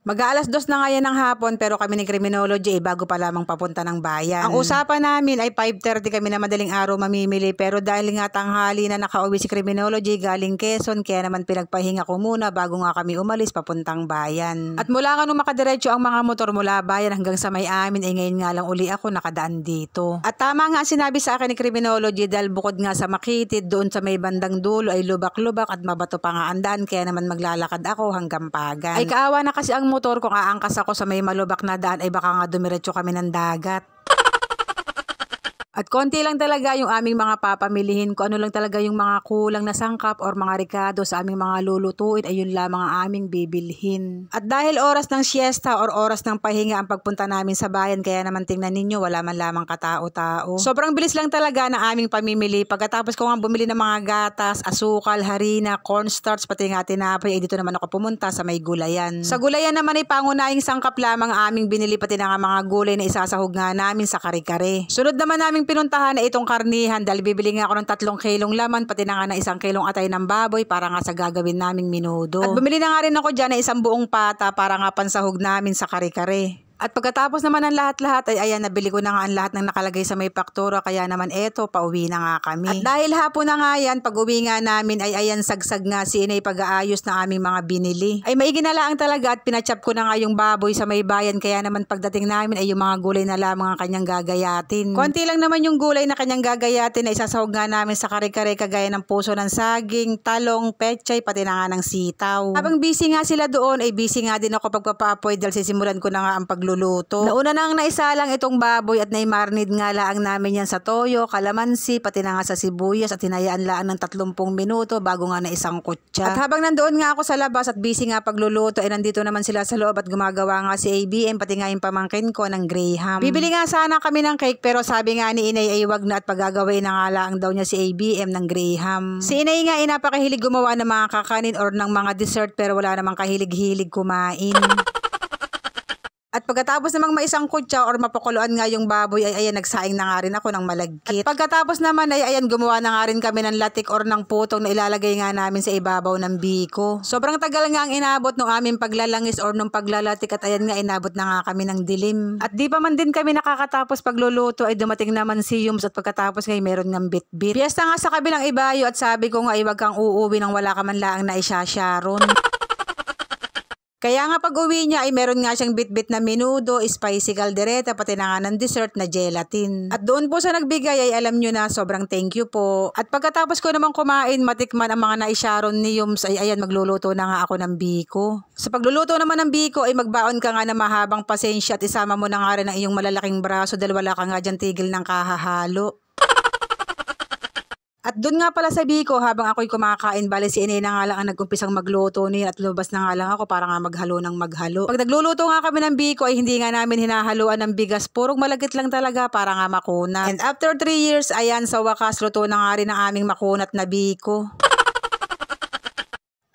Mag-aalas 2 na ngayon ng hapon pero kami ni Criminology bago pa lamang papunta ng bayan. Ang usapan namin ay 5:30 kami na madaling araw mamimili pero dahil nga tanghali na nakauwi si Criminology galing Quezon kaya naman pinagpahinga ko muna bago nga kami umalis papuntang bayan. At mula nga nung makadiretso ang mga motor mula bayan hanggang sa may amin ay ngayon nga lang uli ako nakadaan dito. At tama nga sinabi sa akin ni Criminology dahil bukod nga sa makitid doon sa may bandang dulo ay lubak-lubak at mabato pa nga ang daan kaya naman maglalakad ako hanggang Pagan. Ay kaawa na kasi ang motor kung aangkas ako sa may malubak na daan ay baka nga dumiretso kami ng dagat. At konti lang talaga yung aming mga papamilihin. Kung ano lang talaga yung mga kulang na sangkap or mga rekado sa aming mga lulutuin ay yun lamang ang aming bibilhin. At dahil oras ng siesta or oras ng pahinga ang pagpunta namin sa bayan kaya naman tingnan ninyo wala man lamang katao-tao. Sobrang bilis lang talaga na aming pamimili. Pagkatapos ko nga bumili ng mga gatas, asukal, harina, cornstarch, pati nga tinapay ay dito naman ako pumunta sa may gulayan. Sa gulayan naman ay pangunahing sangkap lamang aming binili pati na nga mga gulay na isasahog nga namin sa kare-kare. Sunod naman namin pinuntahan na itong karnihan dahil bibili nga ako ng 3 kilong laman pati na nga ng 1 kilong atay ng baboy para nga sa gagawin naming minudo. At bumili na nga rin ako dyan ng 1 buong pata para nga pansahog namin sa kare-kare. At pagkatapos naman ng lahat-lahat ay ayan nabili ko na nga ang lahat ng nakalagay sa may paktura kaya naman eto pauwi na nga kami. At dahil hapon na nga yan pag uwi nga namin ay ayan sagsag nga si inay pag-aayos ng aming mga binili. Ay maiginalaan talaga at pinachap ko na nga yung baboy sa may bayan kaya naman pagdating namin ay yung mga gulay na lamang ang kanyang gagayatin. Konti lang naman yung gulay na kanyang gagayatin na isasahog nga namin sa kare-kare kagaya ng puso ng saging, talong, pechay pati na nga ng sitaw. Habang busy nga sila doon ay busy nga din ako pagpapapoy dahil sisimulan ko na nga ang pagluluto. Nauna nang naisalang itong baboy at naimarinate nga laang namin yan sa toyo, kalamansi, pati na nga sa sibuyas at hinayaan laan ng 30 minuto bago nga na isang kutsa. At habang nandoon nga ako sa labas at busy nga pagluluto ay nandito naman sila sa loob at gumagawa nga si ABM pati nga yung pamangkin ko ng Graham. Bibili nga sana kami ng cake pero sabi nga ni inay ay wag na at pagagawin na nga laang daw niya si ABM ng Graham. Si inay nga ay napakahilig gumawa ng mga kakanin or ng mga dessert pero wala namang kahilig-hilig kumain. At pagkatapos namang maisang kutsa or mapakuluan nga yung baboy ay ayan nagsaing na nga rin ako ng malagkit. At pagkatapos naman ay ayan gumawa na nga rin kami ng latik or ng putong na ilalagay nga namin sa ibabaw ng biko. Sobrang tagal nga ang inabot ng aming paglalangis or nung paglalatik at ayan nga inabot na nga kami ng dilim. At di pa man din kami nakakatapos pagluluto ay dumating naman si Yums at pagkatapos ngay meron ng bit-bit. Piyesta nga sa kabilang ibayo at sabi ko nga ay wag kang uuwi nang wala ka man laang na isasyaron. Kaya nga pag uwi niya ay meron nga siyang bit-bit na menudo, spicy caldereta, pati na nga ng dessert na gelatin. At doon po sa nagbigay ay alam nyo na sobrang thank you po. At pagkatapos ko naman kumain, matikman ang mga naisyaron ni Yums ay ayan magluluto na nga ako ng biko. Sa pagluluto naman ng biko ay magbaon ka nga na mahabang pasensya at isama mo na nga rin ang iyong malalaking braso dahil wala ka nga dyan tigil ng kahahalo. At doon nga pala sa biko habang ako'y kumakain bali si inay na nga lang ang nag-umpisang magluto niya at lumabas na nga lang ako para nga maghalo ng maghalo. Pag nagluluto nga kami ng biko ay hindi nga namin hinahaluan ng bigas, purong malagkit lang talaga para nga makunat. And after 3 years ayan sa wakas luto na nga rin ang aming makunat na biko.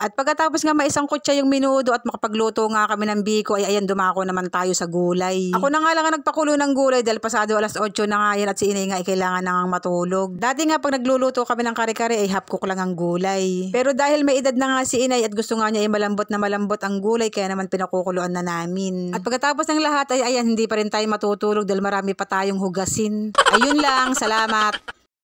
At pagkatapos nga maisang kutsa yung minudo at makapagluto nga kami ng biko ay ayan dumako naman tayo sa gulay. Ako na nga lang ang nagpakulo ng gulay dahil pasado alas 8 na nga yan at si inay nga ay kailangan na nga matulog. Dati nga pag nagluluto kami ng kare-kare ay half cook lang ang gulay. Pero dahil may edad na nga si inay at gusto nga niya ay malambot na malambot ang gulay kaya naman pinakukuluan na namin. At pagkatapos ng lahat ay ayan hindi pa rin tayo matutulog dahil marami pa tayong hugasin. Ayun lang, salamat.